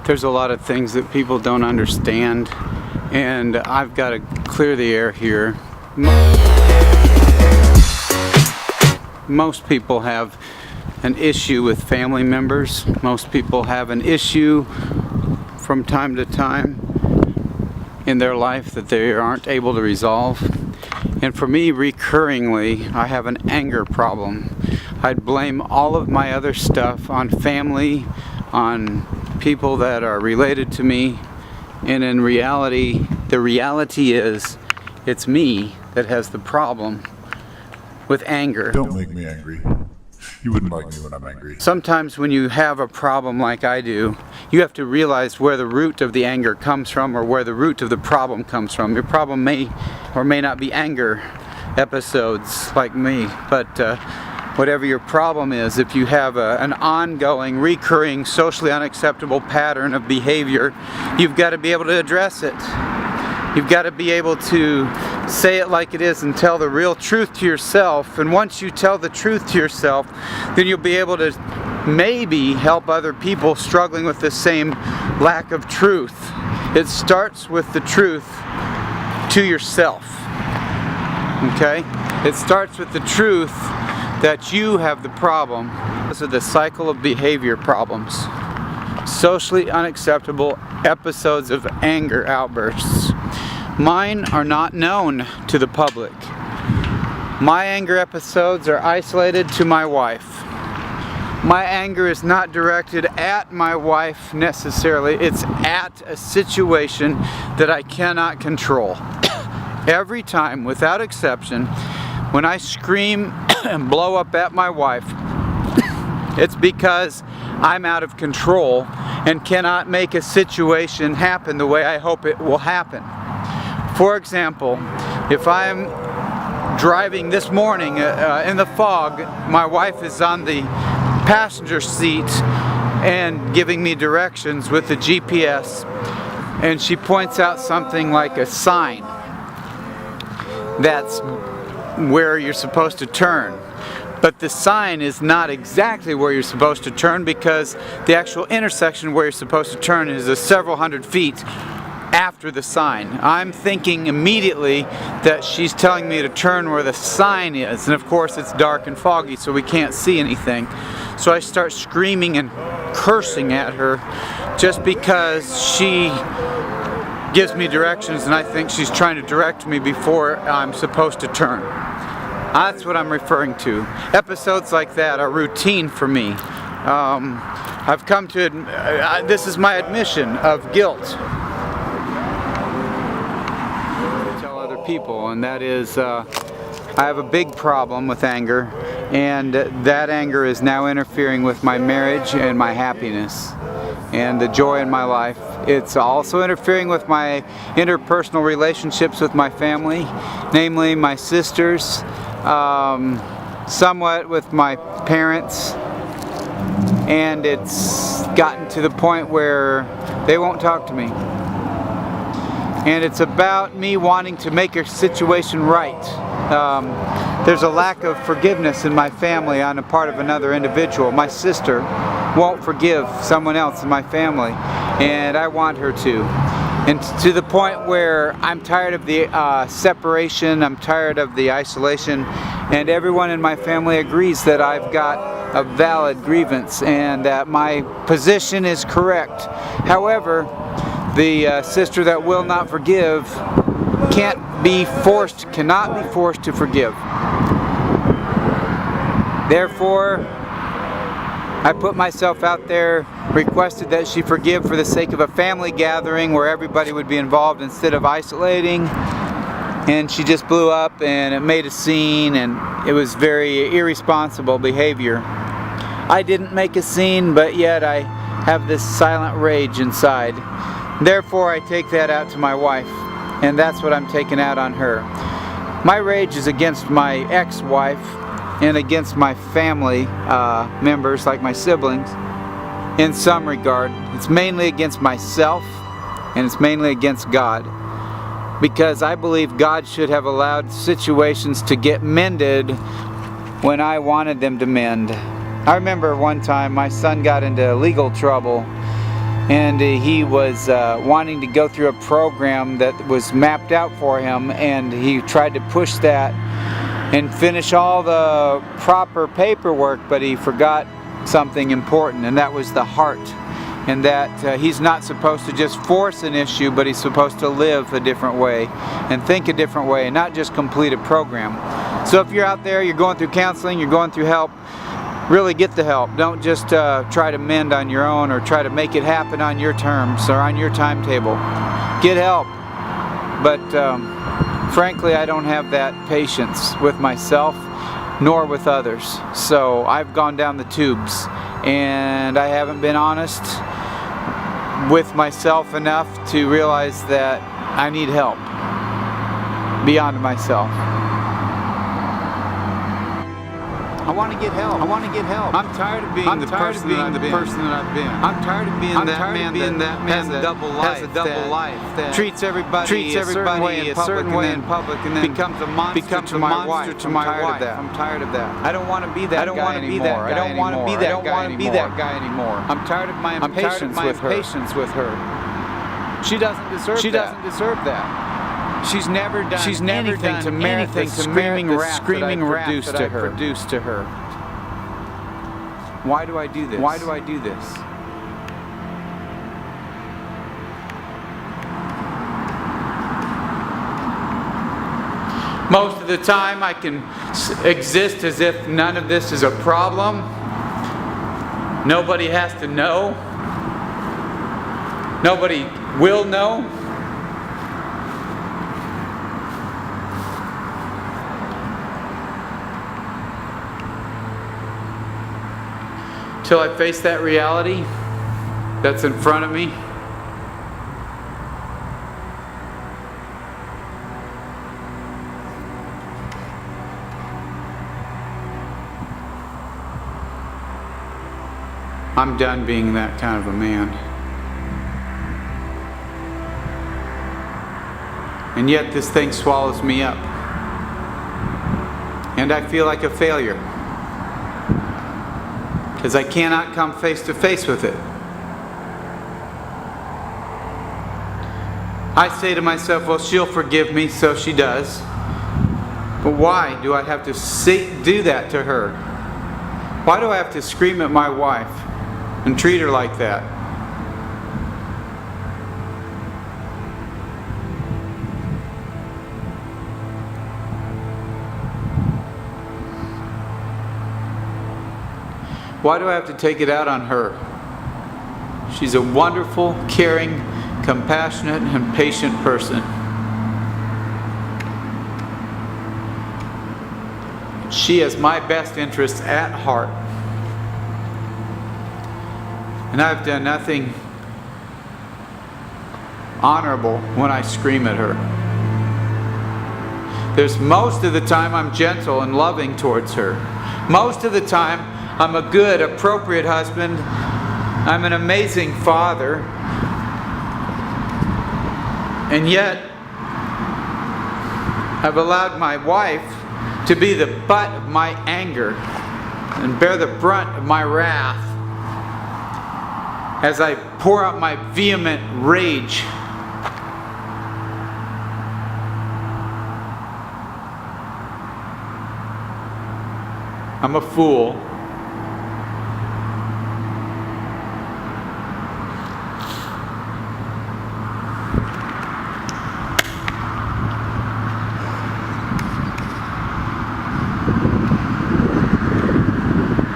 There's a lot of things that people don't understand, and I've got to clear the air here. Most people have an issue with family members. Most people have an issue from time to time in their life that they aren't able to resolve. And for me, recurringly, I have an anger problem. I'd blame all of my other stuff on family, on people that are related to me, and in reality, the reality is it's me that has the problem with anger. Don't make me angry. You wouldn't like me when I'm angry. Sometimes when you have a problem like I do, you have to realize where the root of the anger comes from, or where the root of the problem comes from. Your problem may or may not be anger episodes like me, but whatever your problem is, if you have an ongoing, recurring, socially unacceptable pattern of behavior, you've got to be able to address it. You've got to be able to say it like it is and tell the real truth to yourself. And once you tell the truth to yourself, then you'll be able to maybe help other people struggling with the same lack of truth. It starts with the truth to yourself. Okay? It starts with the truth that you have the problem. Those are the cycle of behavior problems. Socially unacceptable episodes of anger outbursts. Mine are not known to the public. My anger episodes are isolated to my wife. My anger is not directed at my wife necessarily. It's at a situation that I cannot control. Every time, without exception, when I scream and blow up at my wife, it's because I'm out of control and cannot make a situation happen the way I hope it will happen. For example, if I'm driving this morning in the fog, my wife is on the passenger seat and giving me directions with the GPS, and she points out something like a sign that's where you're supposed to turn. But the sign is not exactly where you're supposed to turn, because the actual intersection where you're supposed to turn is several hundred feet after the sign. I'm thinking immediately that she's telling me to turn where the sign is, and of course it's dark and foggy, so we can't see anything. So I start screaming and cursing at her just because she gives me directions and I think she's trying to direct me before I'm supposed to turn. That's what I'm referring to. Episodes like that are routine for me. I've come to, this is my admission of guilt. Tell other people, and that is, I have a big problem with anger, and that anger is now interfering with my marriage and my happiness and the joy in my life. It's also interfering with my interpersonal relationships with my family, namely my sisters, somewhat with my parents, and it's gotten to the point where they won't talk to me. And it's about me wanting to make a situation right. There's a lack of forgiveness in my family on the part of another individual. My sister won't forgive someone else in my family, and I want her to. And to the point where I'm tired of the separation, I'm tired of the isolation, and everyone in my family agrees that I've got a valid grievance and that my position is correct. However, the sister that will not forgive cannot be forced to forgive. Therefore, I put myself out there, requested that she forgive for the sake of a family gathering where everybody would be involved instead of isolating, and she just blew up and it made a scene, and it was very irresponsible behavior. I didn't make a scene, but yet I have this silent rage inside. Therefore, I take that out to my wife, and that's what I'm taking out on her. My rage is against my ex-wife and against my family members, like my siblings, in some regard. It's mainly against myself, and it's mainly against God, because I believe God should have allowed situations to get mended when I wanted them to mend. I remember one time my son got into legal trouble and he was wanting to go through a program that was mapped out for him, and he tried to push that and finish all the proper paperwork, but he forgot something important, and that was the heart. And that he's not supposed to just force an issue, but he's supposed to live a different way and think a different way and not just complete a program. So if you're out there, you're going through counseling, you're going through help, really get the help. Don't just try to mend on your own or try to make it happen on your terms or on your timetable. Get help. But frankly, I don't have that patience with myself nor with others. So I've gone down the tubes, and I haven't been honest with myself enough to realize that I need help beyond myself. I want to get help. I want to get help. I'm tired of being the person that I've been. I'm tired of being that man that has a double life. That treats everybody a certain way in public and then becomes a monster to my wife. I'm tired of that. I don't want to be that guy anymore. I don't want to be that guy anymore. I'm tired of my impatience with her. She doesn't deserve that. She's never done anything to merit the screaming wrath that I produced to her. Why do I do this? Why do I do this? Most of the time I can exist as if none of this is a problem. Nobody has to know. Nobody will know. Till I face that reality that's in front of me. I'm done being that kind of a man. And yet this thing swallows me up. And I feel like a failure, because I cannot come face to face with it. I say to myself, well, she'll forgive me, so she does. But why do I have to do that to her? Why do I have to scream at my wife and treat her like that? Why do I have to take it out on her? She's a wonderful, caring, compassionate, and patient person. She has my best interests at heart. And I've done nothing honorable when I scream at her. There's most of the time I'm gentle and loving towards her. Most of the time I'm a good, appropriate husband. I'm an amazing father. And yet, I've allowed my wife to be the butt of my anger and bear the brunt of my wrath as I pour out my vehement rage. I'm a fool.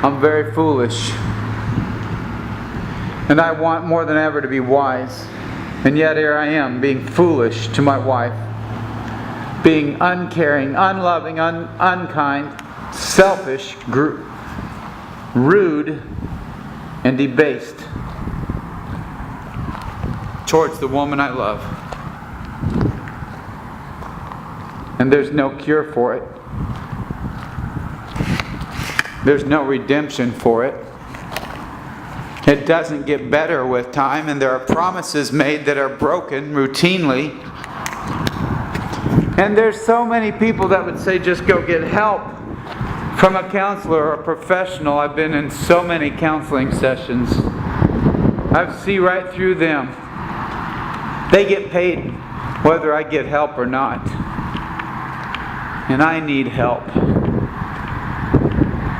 I'm very foolish, and I want more than ever to be wise, and yet here I am being foolish to my wife, being uncaring, unloving, unkind, selfish, rude, and debased towards the woman I love. And there's no cure for it. There's no redemption for it. It doesn't get better with time, and there are promises made that are broken routinely. And there's so many people that would say just go get help from a counselor or a professional. I've been in so many counseling sessions. I see right through them. They get paid whether I get help or not. And I need help.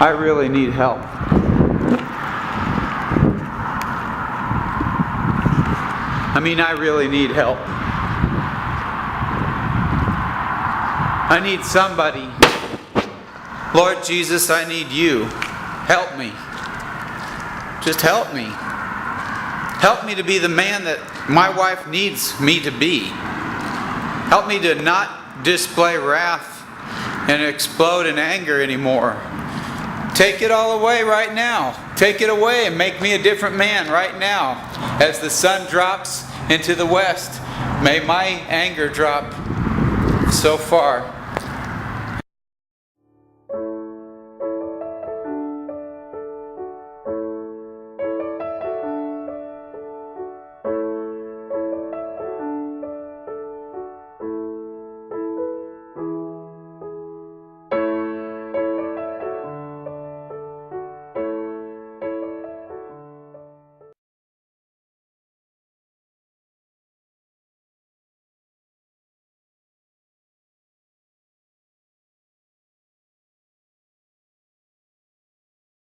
I really need help. I really need help. I need somebody. Lord Jesus, I need you. Help me. Just help me. Help me to be the man that my wife needs me to be. Help me to not display wrath and explode in anger anymore. Take it all away right now. Take it away and make me a different man right now. As the sun drops into the west, may my anger drop so far